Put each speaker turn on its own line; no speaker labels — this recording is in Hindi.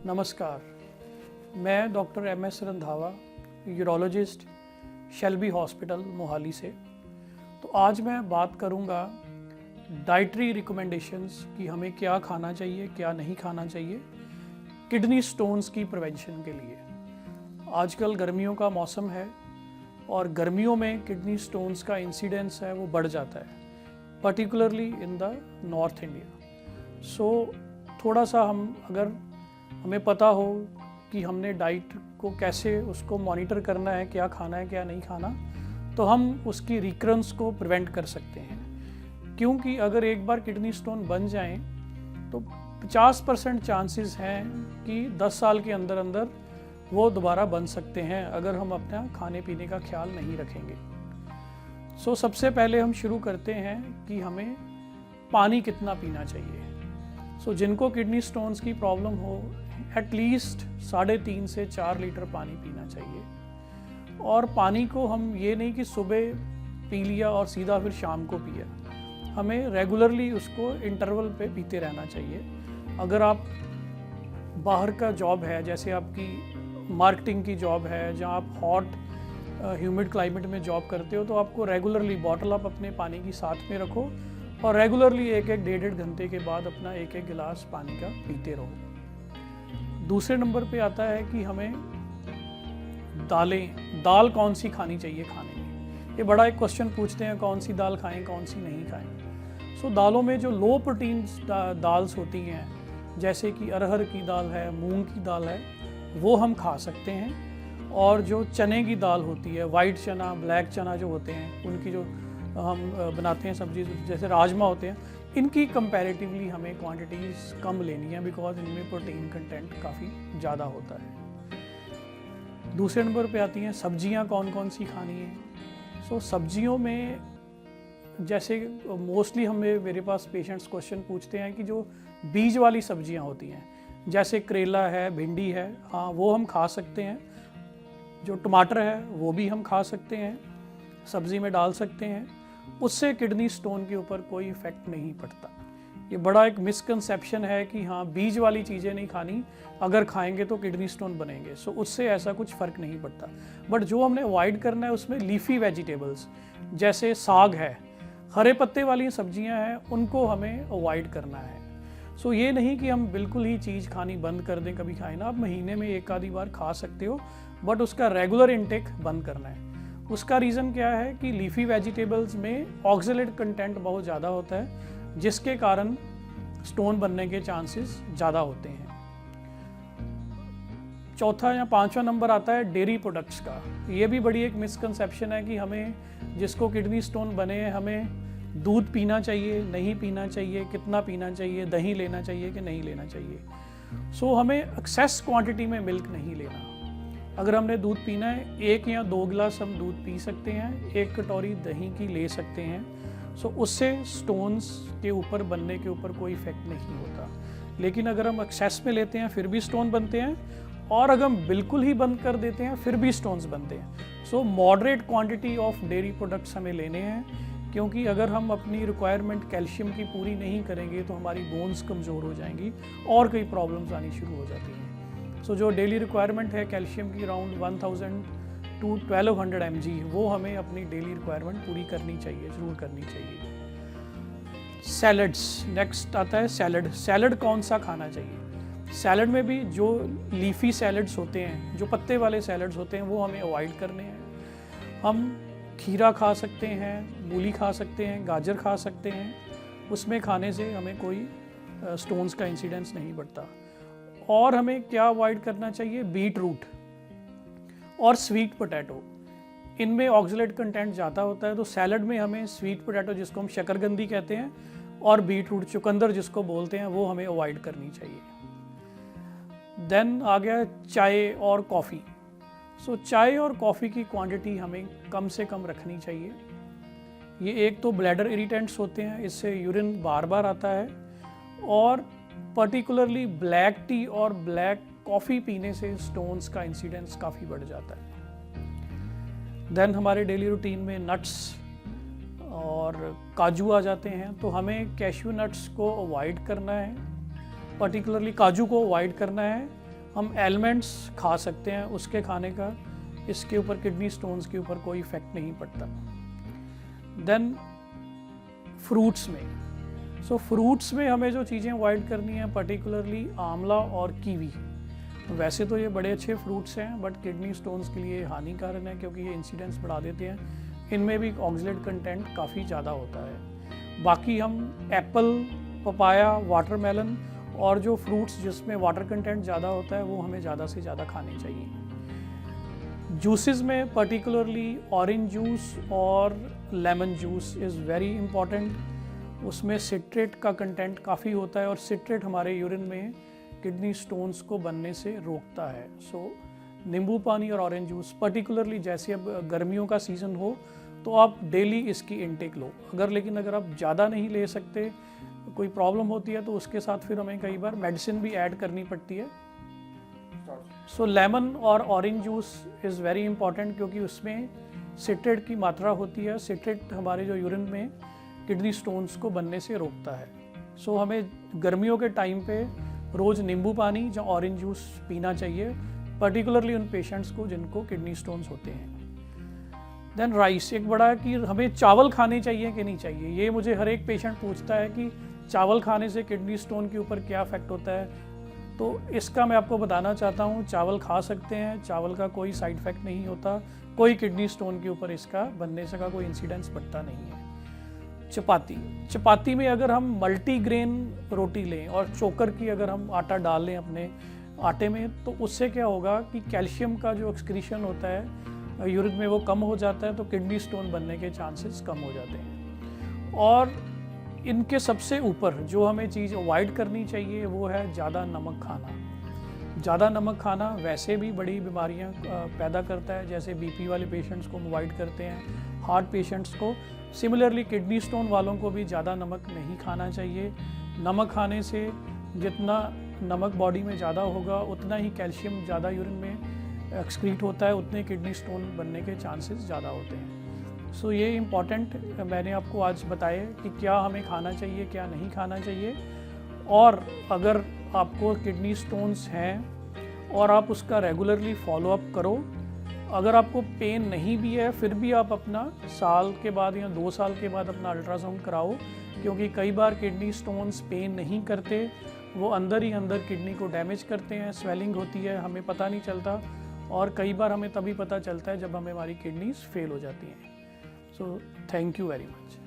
नमस्कार, मैं doctor M S. Randhawa, urologist, Shalby hospital Mohali से। तो आज मैं बात करूंगा डाइटरी रिकमेंडेशंस कि हमें क्या खाना चाहिए, क्या नहीं खाना चाहिए किडनी स्टोन्स की प्रिवेंशन के लिए। आजकल गर्मियों का मौसम है और गर्मियों में किडनी स्टोन्स का इंसिडेंस है वो बढ़ जाता है, particularly in the north India. So थोड़ा सा हमें पता हो कि हमने डाइट को कैसे उसको मॉनिटर करना है, क्या खाना है क्या नहीं खाना, तो हम उसकी रिकरेंस को प्रिवेंट कर सकते हैं। क्योंकि अगर एक बार किडनी स्टोन बन जाएं तो 50% चांसेस हैं कि 10 साल के अंदर अंदर वो दोबारा बन सकते हैं अगर हम अपना खाने पीने का ख्याल नहीं रखेंगे। सो सबसे पहले हम शुरू करते हैं कि हमें पानी कितना पीना चाहिए। सो जिनको किडनी स्टोन्स की प्रॉब्लम हो, एटलीस्ट 3.5 से 4 लीटर पानी पीना चाहिए। और पानी को हम ये नहीं कि सुबह पी लिया और सीधा फिर शाम को पिया, हमें रेगुलरली उसको इंटरवल पे पीते रहना चाहिए। अगर आप बाहर का जॉब है, जैसे आपकी मार्केटिंग की जॉब है जहाँ आप हॉट ह्यूमिड क्लाइमेट में जॉब करते हो, तो आपको रेगुलरली बॉटल आप अपने पानी की साथ में रखो और रेगुलरली 1-1 घंटे के बाद अपना 1-1 गिलास पानी का पीते रहो। दूसरे नंबर पे आता है कि हमें दाल कौन सी खानी चाहिए खाने में। ये बड़ा एक क्वेश्चन पूछते हैं, कौन सी दाल खाएं कौन सी नहीं खाएं। सो दालों में जो लो प्रोटीन दाल्स होती हैं, जैसे कि अरहर की दाल है, मूंग की दाल है, वो हम खा सकते हैं। और जो चने की दाल होती है, वाइट चना, ब्लैक चना जो होते हैं, उनकी जो हम बनाते हैं सब्जी, जैसे राजमा होते हैं, इनकी कंपैरेटिवली हमें क्वांटिटीज़ कम लेनी है, बिकॉज इनमें प्रोटीन कंटेंट काफ़ी ज़्यादा होता है। दूसरे नंबर पे आती हैं सब्जियां कौन कौन सी खानी है। सो सब्जियों में जैसे मोस्टली मेरे पास पेशेंट्स क्वेश्चन पूछते हैं कि जो बीज वाली सब्जियां होती हैं, जैसे करेला है, भिंडी है, हाँ वो हम खा सकते हैं। जो टमाटर है वो भी हम खा सकते हैं, सब्ज़ी में डाल सकते हैं। उससे किडनी स्टोन के ऊपर कोई इफ़ेक्ट नहीं पड़ता। ये बड़ा एक मिसकंसेप्शन है कि हाँ बीज वाली चीज़ें नहीं खानी, अगर खाएंगे तो किडनी स्टोन बनेंगे। सो उससे ऐसा कुछ फ़र्क नहीं पड़ता। बट जो हमने अवॉइड करना है उसमें लीफी वेजिटेबल्स, जैसे साग है, हरे पत्ते वाली सब्जियां हैं, उनको हमें अवॉइड करना है। सो ये नहीं कि हम बिल्कुल ही चीज़ खानी बंद कर दें, कभी खाएं ना। आप महीने में 1 आधी बार खा सकते हो, बट उसका रेगुलर इंटेक बंद करना है। उसका रीज़न क्या है कि लीफी वेजिटेबल्स में ऑक्सलेट कंटेंट बहुत ज़्यादा होता है, जिसके कारण स्टोन बनने के चांसेस ज़्यादा होते हैं। चौथा या 5वां नंबर आता है डेयरी प्रोडक्ट्स का। ये भी बड़ी एक मिसकंसेप्शन है कि हमें, जिसको किडनी स्टोन बने, हमें दूध पीना चाहिए, नहीं पीना चाहिए, कितना पीना चाहिए, दही लेना चाहिए कि नहीं लेना चाहिए। सो हमें एक्सेस क्वांटिटी में मिल्क नहीं लेना। अगर हमने दूध पीना है, 1 या 2 गिलास हम दूध पी सकते हैं, 1 कटोरी दही की ले सकते हैं। सो उससे स्टोन्स के ऊपर बनने के ऊपर कोई इफेक्ट नहीं होता। लेकिन अगर हम एक्सेस में लेते हैं फिर भी स्टोन बनते हैं, और अगर हम बिल्कुल ही बंद कर देते हैं फिर भी स्टोन्स बनते हैं। So moderate quantity of dairy products हमें लेने हैं, क्योंकि अगर हम अपनी रिक्वायरमेंट कैल्शियम की पूरी नहीं करेंगे तो हमारी बोन्स कमज़ोर हो जाएंगी और कई प्रॉब्लम्स आनी शुरू हो जाती हैं। सो जो डेली रिक्वायरमेंट है कैल्शियम की अराउंड 1000 to 1200 mg, वो हमें अपनी डेली रिक्वायरमेंट पूरी करनी चाहिए, ज़रूर करनी चाहिए। सैलड्स, नेक्स्ट आता है सैलड। सैलड कौन सा खाना चाहिए? सैलड में भी जो लीफी सैलड्स होते हैं, जो पत्ते वाले सैलड्स होते हैं, वो हमें अवॉइड करने हैं। हम खीरा खा सकते हैं, मूली खा सकते हैं, गाजर खा सकते हैं। उसमें खाने से हमें कोई स्टोन्स का इंसिडेंस नहीं बढ़ता। और हमें क्या अवॉइड करना चाहिए? बीट रूट और स्वीट पोटैटो, इनमें ऑक्सलेट कंटेंट ज़्यादा होता है। तो सैलड में हमें स्वीट पोटैटो, जिसको हम शकरकंदी कहते हैं, और बीट रूट, चुकंदर जिसको बोलते हैं, वो हमें अवॉइड करनी चाहिए। देन आ गया चाय और कॉफ़ी। सो चाय और कॉफ़ी की क्वांटिटी हमें कम से कम रखनी चाहिए। ये एक तो ब्लैडर इरिटेंट्स होते हैं, इससे यूरिन बार बार आता है, और पर्टिकुलरली ब्लैक टी और ब्लैक कॉफ़ी पीने से स्टोन्स का इंसिडेंस काफ़ी बढ़ जाता है। देन हमारे डेली रूटीन में नट्स और काजू आ जाते हैं, तो हमें कैश्यू नट्स को अवॉइड करना है, पर्टिकुलरली काजू को अवॉइड करना है। हम एलिमेंट्स खा सकते हैं, उसके खाने का इसके ऊपर किडनी स्टोन्स के ऊपर कोई इफेक्ट नहीं पड़ता। देन फ्रूट्स में, फ्रूट्स में हमें जो चीज़ें अवॉइड करनी है पर्टिकुलरली आंवला और कीवी। वैसे तो ये बड़े अच्छे फ्रूट्स हैं बट किडनी स्टोन्स के लिए हानिकारक है क्योंकि ये इंसिडेंस बढ़ा देते हैं। इनमें भी ऑक्सलेट कंटेंट काफ़ी ज़्यादा होता है। बाकी हम एप्पल, पपाया, वाटरमेलन और जो फ्रूट्स जिसमें वाटर कंटेंट ज़्यादा होता है वो हमें ज़्यादा से ज़्यादा खाने चाहिए। जूसेस में पर्टिकुलरली ऑरेंज जूस और lemon juice is very important. उसमें सिट्रेट का कंटेंट काफ़ी होता है और सिट्रेट हमारे यूरिन में किडनी स्टोन्स को बनने से रोकता है। नींबू पानी और ऑरेंज जूस पर्टिकुलरली, जैसे अब गर्मियों का सीज़न हो तो आप डेली इसकी इनटेक लो। लेकिन अगर आप ज़्यादा नहीं ले सकते, कोई प्रॉब्लम होती है तो उसके साथ फिर हमें कई बार मेडिसिन भी ऐड करनी पड़ती है। लेमन और orange juice is very important क्योंकि उसमें सिट्रेट की मात्रा होती है। सिट्रेट हमारे जो यूरिन में किडनी स्टोन्स को बनने से रोकता है। हमें गर्मियों के टाइम पे रोज़ नींबू पानी या ऑरेंज जूस पीना चाहिए, पर्टिकुलरली उन पेशेंट्स को जिनको किडनी स्टोन्स होते हैं। देन राइस, एक बड़ा है कि हमें चावल खाने चाहिए कि नहीं चाहिए। ये मुझे हर एक पेशेंट पूछता है कि चावल खाने से किडनी स्टोन के ऊपर क्या इफेक्ट होता है। तो इसका मैं आपको बताना चाहता हूँ, चावल खा सकते हैं, चावल का कोई साइड इफेक्ट नहीं होता, कोई किडनी स्टोन के ऊपर इसका बनने से का कोई इंसिडेंस बढ़ता नहीं है। चपाती में अगर हम मल्टीग्रेन रोटी लें और चोकर की अगर हम आटा डाल लें अपने आटे में, तो उससे क्या होगा कि कैल्शियम का जो एक्सक्रीशन होता है यूरिन में वो कम हो जाता है, तो किडनी स्टोन बनने के चांसेस कम हो जाते हैं। और इनके सबसे ऊपर जो हमें चीज़ अवॉइड करनी चाहिए वो है ज़्यादा नमक खाना। ज़्यादा नमक खाना वैसे भी बड़ी बीमारियां पैदा करता है, जैसे बीपी वाले पेशेंट्स को अवॉइड करते हैं, हार्ट पेशेंट्स को। सिमिलरली किडनी स्टोन वालों को भी ज़्यादा नमक नहीं खाना चाहिए। नमक खाने से जितना नमक बॉडी में ज़्यादा होगा उतना ही कैल्शियम ज़्यादा यूरिन में एक्सक्रीट होता है, उतने किडनी स्टोन बनने के चांसेस ज़्यादा होते हैं। ये इम्पॉर्टेंट मैंने आपको आज बताया कि क्या हमें खाना चाहिए, क्या नहीं खाना चाहिए। और अगर आपको किडनी स्टोन्स हैं और आप उसका रेगुलरली फॉलो अप करो, अगर आपको पेन नहीं भी है फिर भी आप अपना साल के बाद या 2 साल के बाद अपना अल्ट्रासाउंड कराओ, क्योंकि कई बार किडनी स्टोन्स पेन नहीं करते, वो अंदर ही अंदर किडनी को डैमेज करते हैं, स्वेलिंग होती है, हमें पता नहीं चलता। और कई बार हमें तभी पता चलता है जब हमें हमारी किडनीज फेल हो जाती हैं। Thank you very much.